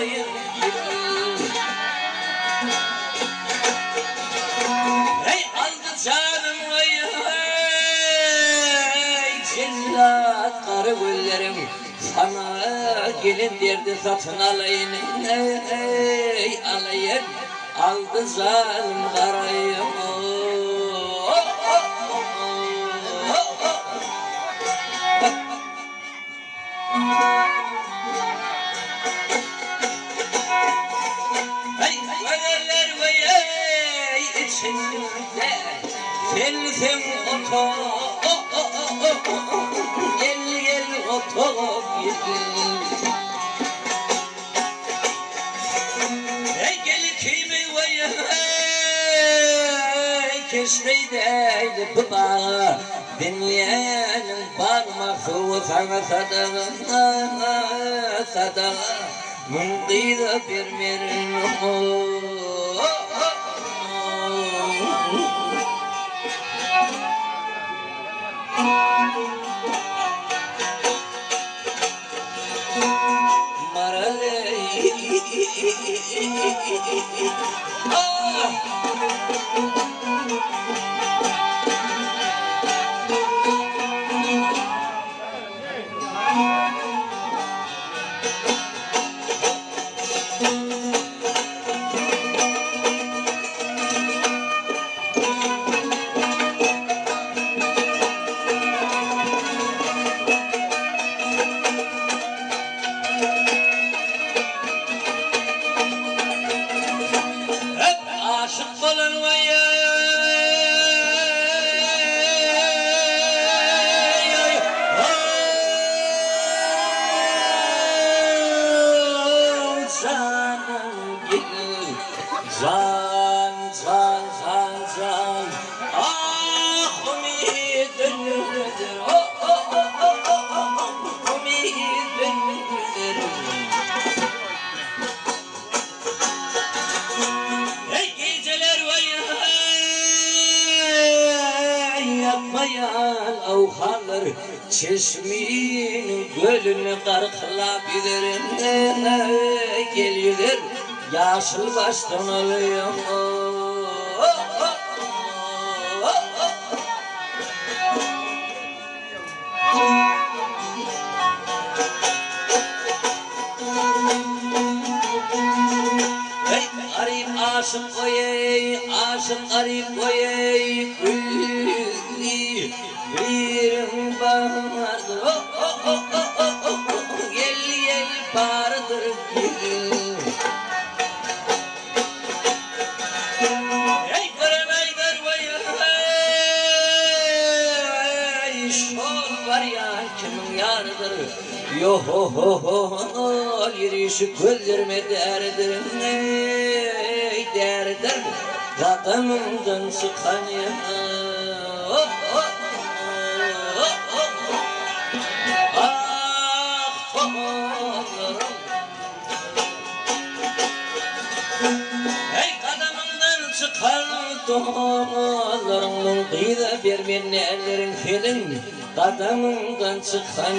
koyun hey aldı canım hey cellat karı güllerim sana gelin derdi satın alayım ey alayım aldı zalim karayım hey ölerler ve içinde telfim oto gel oto gidin hey gel kimi ve keşfeydi bu bağı dinleyenin parmağı sana sadağa mundida bir merin marale aşık olan vay canım gidin can ah umidindir umidindir yapmayan avhanlar çeşmin gölünü karıklayabilirim geliyor yaşıl baştan alıyorum hey arayıp aşık koyey aşık arayıp koyey bir vardır gel vardır hey karanaydır vay şol var ya kimin yarıdır yo ho yürüyüşü gözlerime derdir derdir kadınımdan sıkan ya hey kadamından çıkan doğalarımın kıyıda vermeyen ellerin filin kadamından çıkan